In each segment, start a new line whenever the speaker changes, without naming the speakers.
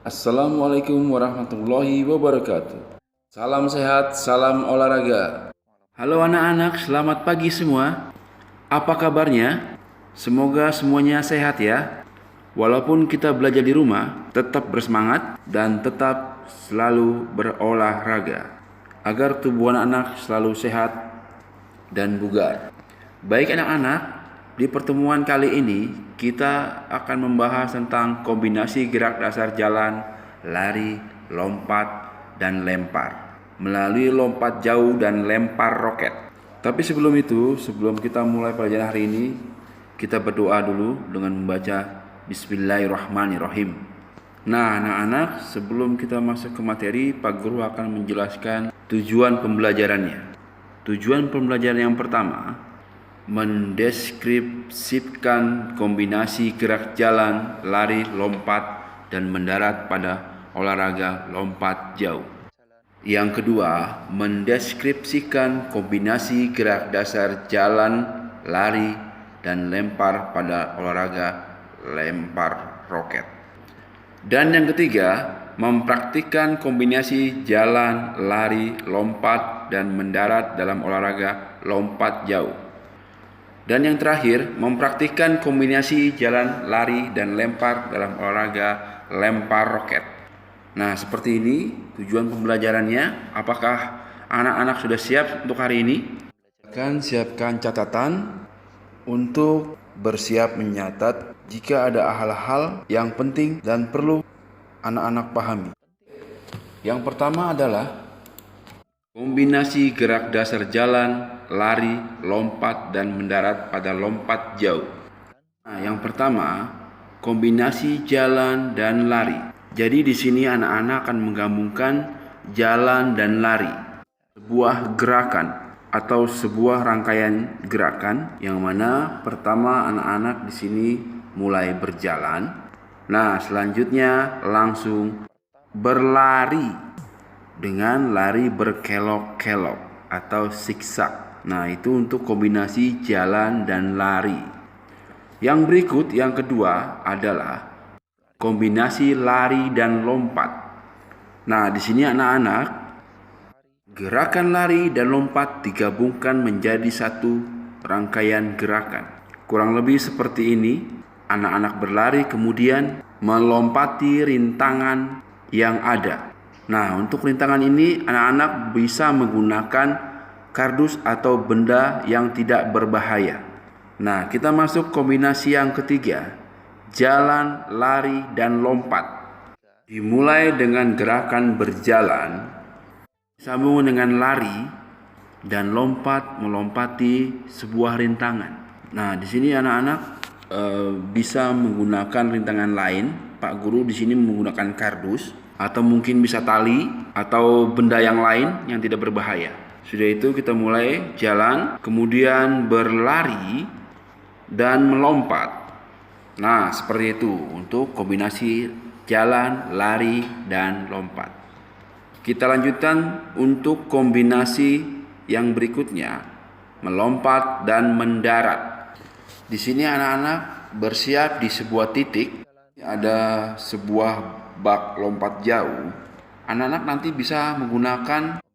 Assalamualaikum warahmatullahi wabarakatuh. Salam sehat, salam olahraga. Halo anak-anak, selamat pagi semua. Apa kabarnya? Semoga semuanya sehat ya. Walaupun kita belajar di rumah, tetap bersemangat dan tetap selalu berolahraga agar tubuh anak-anak selalu sehat dan bugar. Baik anak-anak, di pertemuan kali ini kita akan membahas tentang kombinasi gerak dasar jalan, lari, lompat, dan lempar melalui lompat jauh dan lempar roket. Tapi sebelum itu, sebelum kita mulai pelajaran hari ini, kita berdoa dulu dengan membaca Bismillahirrahmanirrahim. Nah anak-anak, sebelum kita masuk ke materi, Pak Guru akan menjelaskan tujuan pembelajarannya. Tujuan pembelajaran yang pertama, mendeskripsikan kombinasi gerak jalan, lari, lompat, dan mendarat pada olahraga lompat jauh. Yang kedua, mendeskripsikan kombinasi gerak dasar jalan, lari, dan lempar pada olahraga lempar roket. Dan yang ketiga, mempraktikkan kombinasi jalan, lari, lompat, dan mendarat dalam olahraga lompat jauh. Dan yang terakhir, mempraktikkan kombinasi jalan, lari, dan lempar dalam olahraga lempar roket. Nah, seperti ini tujuan pembelajarannya. Apakah anak-anak sudah siap untuk hari ini? Siapkan catatan untuk bersiap menyatat jika ada hal-hal yang penting dan perlu anak-anak pahami. Yang pertama adalah kombinasi gerak dasar jalan, lari, lompat, dan mendarat pada lompat jauh. Nah, yang pertama, kombinasi jalan dan lari. Jadi di sini anak-anak akan menggabungkan jalan dan lari. Sebuah gerakan atau sebuah rangkaian gerakan yang mana pertama anak-anak di sini mulai berjalan. Nah, selanjutnya langsung berlari dengan lari berkelok-kelok atau zigzag. Nah, itu untuk kombinasi jalan dan lari. Yang berikut, yang kedua adalah kombinasi lari dan lompat. Nah, di sini anak-anak, gerakan lari dan lompat digabungkan menjadi satu rangkaian gerakan. Kurang lebih seperti ini, anak-anak berlari kemudian melompati rintangan yang ada. Nah, untuk rintangan ini anak-anak bisa menggunakan kardus atau benda yang tidak berbahaya. Nah, kita masuk kombinasi yang ketiga, jalan, lari, dan lompat. Dimulai dengan gerakan berjalan, disambung dengan lari, dan lompat melompati sebuah rintangan. Nah, di sini anak-anak bisa menggunakan rintangan lain. Pak Guru di sini menggunakan kardus, atau mungkin bisa tali atau benda yang lain yang tidak berbahaya. Sudah itu kita mulai jalan, kemudian berlari dan melompat. Nah, seperti itu untuk kombinasi jalan, lari, dan lompat. Kita lanjutkan untuk kombinasi yang berikutnya, melompat dan mendarat. Di sini anak-anak bersiap di sebuah titik, ada sebuah bak lompat jauh. Anak-anak nanti bisa menggunakan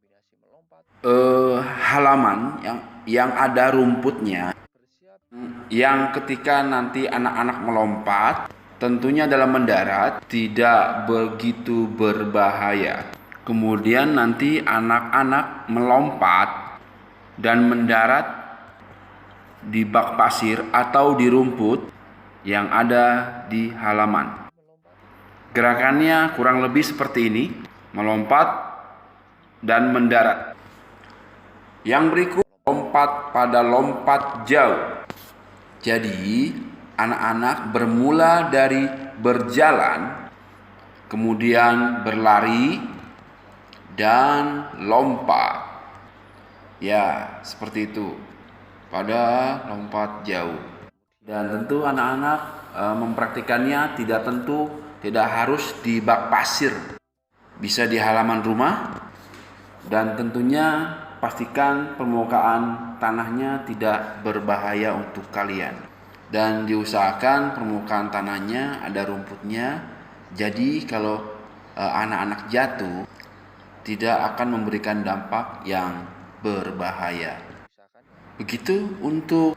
halaman yang ada rumputnya, yang ketika nanti anak-anak melompat, tentunya dalam mendarat tidak begitu berbahaya. Kemudian nanti anak-anak melompat dan mendarat di bak pasir atau di rumput yang ada di halaman. Gerakannya kurang lebih seperti ini, melompat dan mendarat. Yang berikut, lompat pada lompat jauh. Jadi, anak-anak bermula dari berjalan, kemudian berlari, dan lompat. Ya, seperti itu. Pada lompat jauh. Dan tentu anak-anak mempraktikannya tidak harus di bak pasir, bisa di halaman rumah, dan tentunya pastikan permukaan tanahnya tidak berbahaya untuk kalian, dan diusahakan permukaan tanahnya ada rumputnya. Jadi kalau anak-anak jatuh, tidak akan memberikan dampak yang berbahaya. Begitu untuk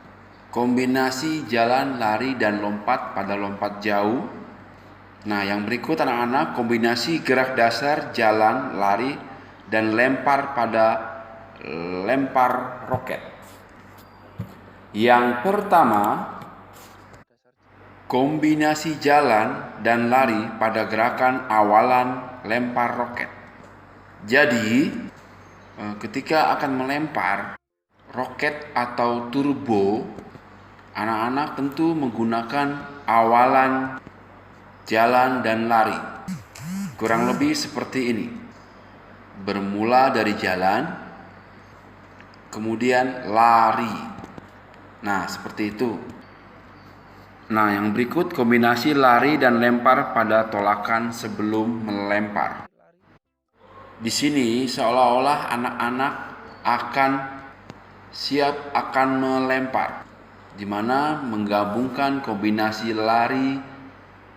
kombinasi jalan, lari, dan lompat pada lompat jauh. Nah, yang berikut anak-anak, kombinasi gerak dasar, jalan, lari, dan lempar pada lempar roket. Yang pertama, kombinasi jalan dan lari pada gerakan awalan lempar roket. Jadi, ketika akan melempar roket atau turbo, anak-anak tentu menggunakan awalan jalan dan lari. Kurang lebih seperti ini. Bermula dari jalan, kemudian lari. Nah, seperti itu. Nah, yang berikut kombinasi lari dan lempar pada tolakan sebelum melempar. Di sini seolah-olah anak-anak akan siap akan melempar, di mana menggabungkan kombinasi lari,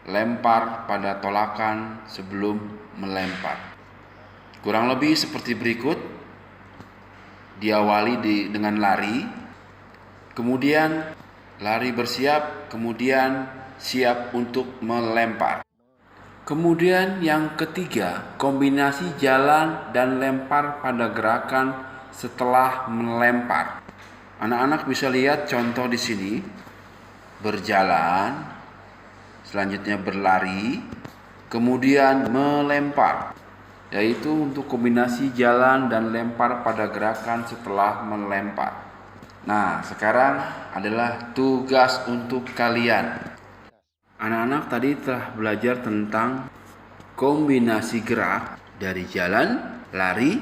lempar pada tolakan sebelum melempar. Kurang lebih seperti berikut. Diawali dengan lari, kemudian lari bersiap, kemudian siap untuk melempar. Kemudian yang ketiga, kombinasi jalan dan lempar pada gerakan setelah melempar. Anak-anak bisa lihat contoh di sini. Berjalan, selanjutnya berlari, kemudian melempar. Yaitu untuk kombinasi jalan dan lempar pada gerakan setelah melempar. Nah, sekarang adalah tugas untuk kalian. Anak-anak tadi telah belajar tentang kombinasi gerak dari jalan, lari,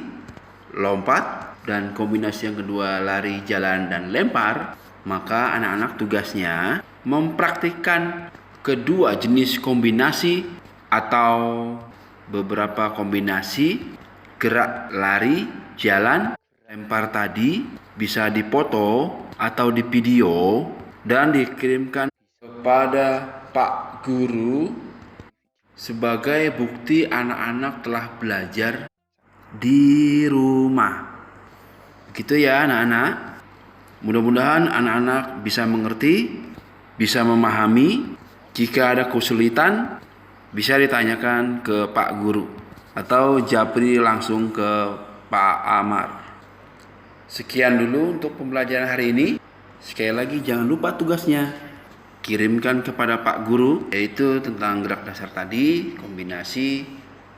lompat, dan kombinasi yang kedua lari, jalan, dan lempar. Maka anak-anak tugasnya mempraktikkan kedua jenis kombinasi atau beberapa kombinasi gerak lari, jalan, lempar tadi bisa dipoto atau di video dan dikirimkan kepada Pak Guru sebagai bukti anak-anak telah belajar di rumah. Begitu ya anak-anak. Mudah-mudahan anak-anak bisa mengerti, bisa memahami. Jika ada kesulitan, bisa ditanyakan ke Pak Guru atau japri langsung ke Pak Amar. Sekian dulu untuk pembelajaran hari ini. Sekali lagi jangan lupa tugasnya. Kirimkan kepada Pak Guru, yaitu tentang gerak dasar tadi, kombinasi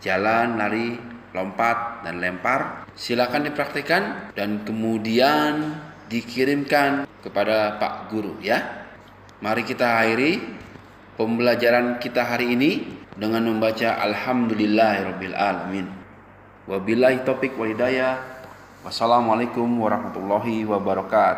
jalan, lari, lompat, dan lempar. Silakan dipraktikkan dan kemudian dikirimkan kepada Pak Guru ya. Mari kita akhiri pembelajaran kita hari ini dengan membaca Alhamdulillahirabbil alamin. Wabillahi taufik wal hidayah. Wassalamualaikum warahmatullahi wabarakatuh.